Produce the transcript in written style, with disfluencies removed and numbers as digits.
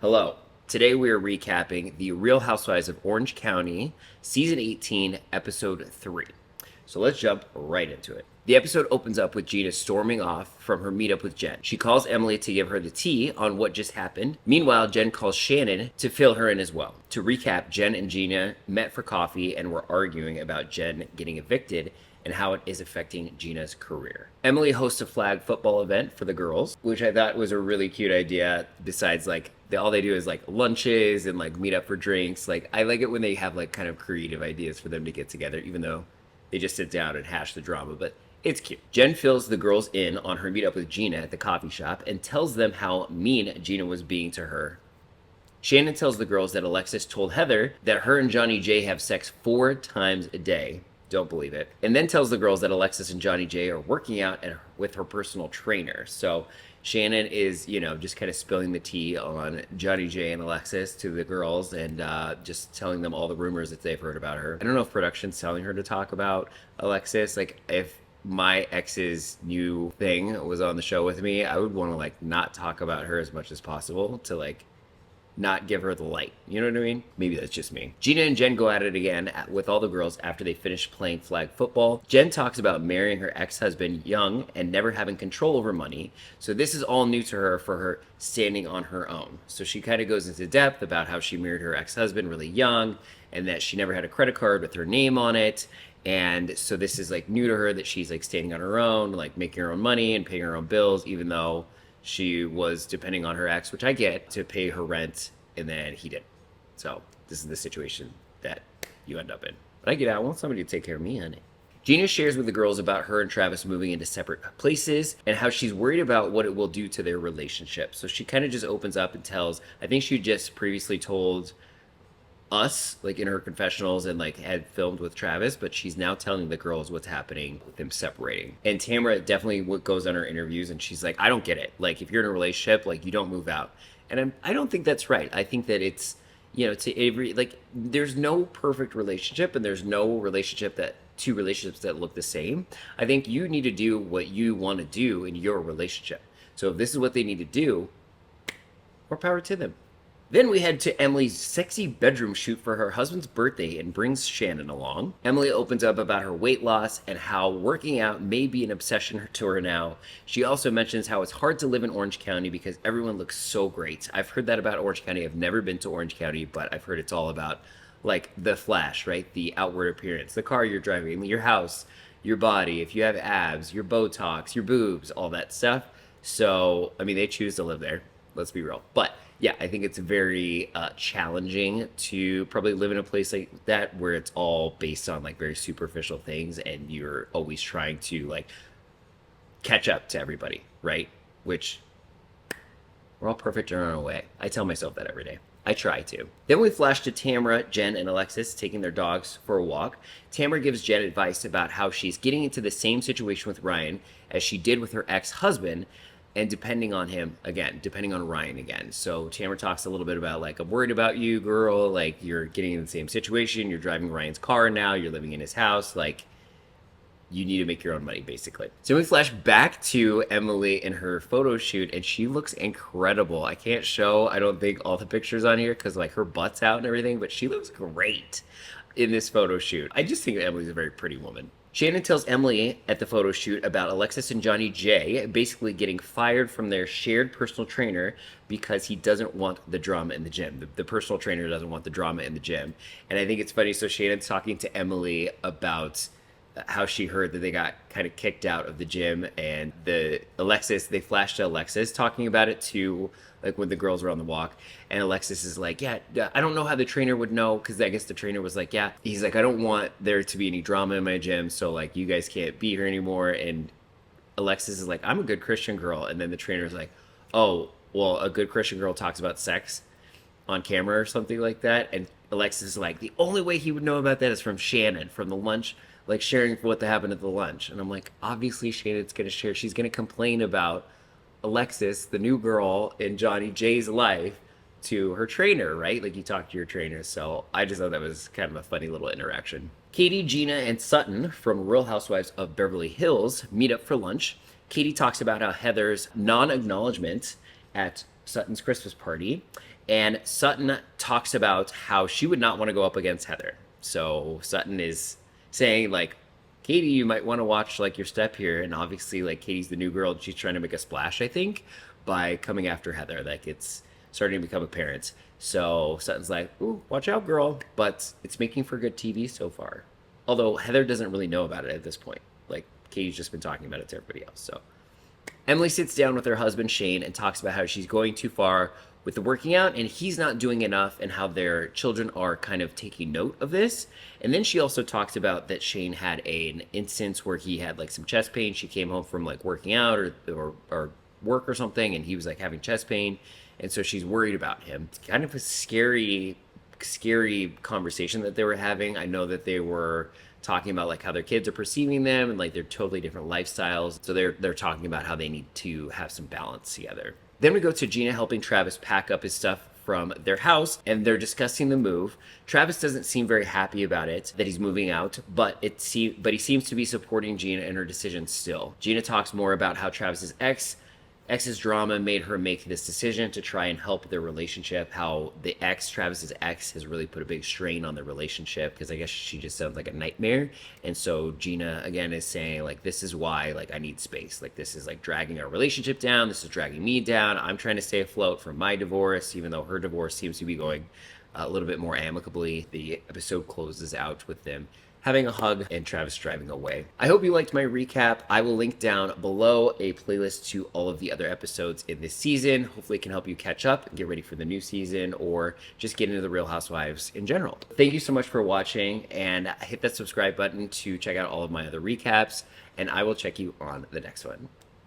Hello. Today we are recapping the Real Housewives of Orange County, Season 18, Episode 3. So let's jump right into it. The episode opens up with Gina storming off from her meetup with Jen. She calls Emily to give her the tea on what just happened. Meanwhile, Jen calls Shannon to fill her in as well. To recap, Jen and Gina met for coffee and were arguing about Jen getting evicted and how it is affecting Gina's career. Emily hosts a flag football event for the girls, which I thought was a really cute idea. Besides, all they do is like lunches and like meet up for drinks. Like, I like it when they have like kind of creative ideas for them to get together, even though they just sit down and hash the drama. But it's cute. Jen fills the girls in on her meetup with Gina at the coffee shop and tells them how mean Gina was being to her. Shannon tells the girls that Alexis told Heather that her and Johnny J have sex 4 times a day. Don't believe it. And then tells the girls that Alexis and Johnny J are working out with her personal trainer. So Shannon is, just kind of spilling the tea on Johnny J and Alexis to the girls and just telling them all the rumors that they've heard about her. I don't know if production's telling her to talk about Alexis. Like, if my ex's new thing was on the show with me, I would want to not talk about her as much as possible to not give her the light. You know what I mean? Maybe that's just me. Gina and Jen go at it again with all the girls after they finish playing flag football. Jen talks about marrying her ex-husband young and never having control over money. So this is all new to her for her standing on her own. So she kind of goes into depth about how she married her ex-husband really young and that she never had a credit card with her name on it. And so this is new to her, that she's standing on her own, making her own money and paying her own bills, even though she was depending on her ex, which I get, to pay her rent, and then he didn't. So this is the situation that you end up in. But I get it. I want somebody to take care of me, honey. Gina shares with the girls about her and Travis moving into separate places and how she's worried about what it will do to their relationship. So she kind of just opens up and tells, I think she just previously told us in her confessionals and had filmed with Travis, but she's now telling the girls what's happening with them separating. And Tamara definitely goes on her interviews and she's like, I don't get it. If you're in a relationship, you don't move out. And I don't think that's right. I think that it's, to every, there's no perfect relationship and there's no two relationships that look the same. I think you need to do what you want to do in your relationship. So if this is what they need to do, more power to them. Then we head to Emily's sexy bedroom shoot for her husband's birthday and brings Shannon along. Emily opens up about her weight loss and how working out may be an obsession to her now. She also mentions how it's hard to live in Orange County because everyone looks so great. I've heard that about Orange County. I've never been to Orange County, but I've heard it's all about the flash, right? The outward appearance, the car you're driving, your house, your body, if you have abs, your Botox, your boobs, all that stuff. So, they choose to live there. Let's be real. But yeah, I think it's very challenging to probably live in a place like that where it's all based on very superficial things and you're always trying to catch up to everybody, right? Which we're all perfect in our own way. I tell myself that every day. I try to. Then we flash to Tamara, Jen, and Alexis taking their dogs for a walk. Tamara gives Jen advice about how she's getting into the same situation with Ryan as she did with her ex-husband, and depending on Ryan again. So Tamara talks a little bit about I'm worried about you, girl. You're getting in the same situation. You're driving Ryan's car now. You're living in his house. You need to make your own money, basically. So we flash back to Emily in her photo shoot, and she looks incredible. I can't show, I don't think, all the pictures on here because her butt's out and everything, but she looks great in this photo shoot. I just think Emily's a very pretty woman. Shannon tells Emily at the photo shoot about Alexis and Johnny J basically getting fired from their shared personal trainer because he doesn't want the drama in the gym. The personal trainer doesn't want the drama in the gym. And I think it's funny. So Shannon's talking to Emily about how she heard that they got kind of kicked out of the gym, and they flashed to Alexis talking about it too, when the girls were on the walk, and Alexis is like, yeah, I don't know how the trainer would know, because I guess the trainer was like, yeah, he's like, I don't want there to be any drama in my gym, so you guys can't be here anymore. And Alexis is like, I'm a good Christian girl, and then the trainer's like, oh, well, a good Christian girl talks about sex on camera or something like that. And Alexis is like, the only way he would know about that is from Shannon, from the lunch, sharing what happened at the lunch. And I'm like, obviously Shannon's gonna share. She's gonna complain about Alexis, the new girl in Johnny J's life, to her trainer, right? You talk to your trainer. So I just thought that was kind of a funny little interaction. Katie, Gina, and Sutton from Real Housewives of Beverly Hills meet up for lunch. Katie talks about how Heather's non-acknowledgement at Sutton's Christmas party And Sutton talks about how she would not want to go up against Heather. So Sutton is saying like, Katie, you might want to watch like your step here. And obviously, like Katie's the new girl, and she's trying to make a splash, I think, by coming after Heather. Like it's starting to become apparent. So Sutton's like, ooh, watch out, girl. But it's making for good TV so far. Although Heather doesn't really know about it at this point. Like Katie's just been talking about it to everybody else. So Emily sits down with her husband Shane and talks about how she's going too far with the working out and he's not doing enough, and how their children are kind of taking note of this. And then she also talks about that Shane had an instance where he had like some chest pain. She came home from like working out or work or something, and he was like having chest pain, and so she's worried about him. It's kind of a scary conversation that they were having. I know that they were talking about like how their kids are perceiving them, and like they're totally different lifestyles. So they're talking about how they need to have some balance together. Then we go to Gina helping Travis pack up his stuff from their house, and they're discussing the move. Travis doesn't seem very happy about it, that he's moving out, but he seems to be supporting Gina in her decision still. Gina talks more about how Travis's ex's drama made her make this decision to try and help their relationship, how Travis's ex has really put a big strain on their relationship, because I guess she just sounds like a nightmare. And so Gina again is saying like, this is why like I need space, like this is like dragging our relationship down, this is dragging me down, I'm trying to stay afloat from my divorce, even though her divorce seems to be going a little bit more amicably. The episode closes out with them having a hug and Travis driving away. I hope you liked my recap. I will link down below a playlist to all of the other episodes in this season. Hopefully it can help you catch up and get ready for the new season, or just get into the Real Housewives in general. Thank you so much for watching, and hit that subscribe button to check out all of my other recaps, and I will check you on the next one.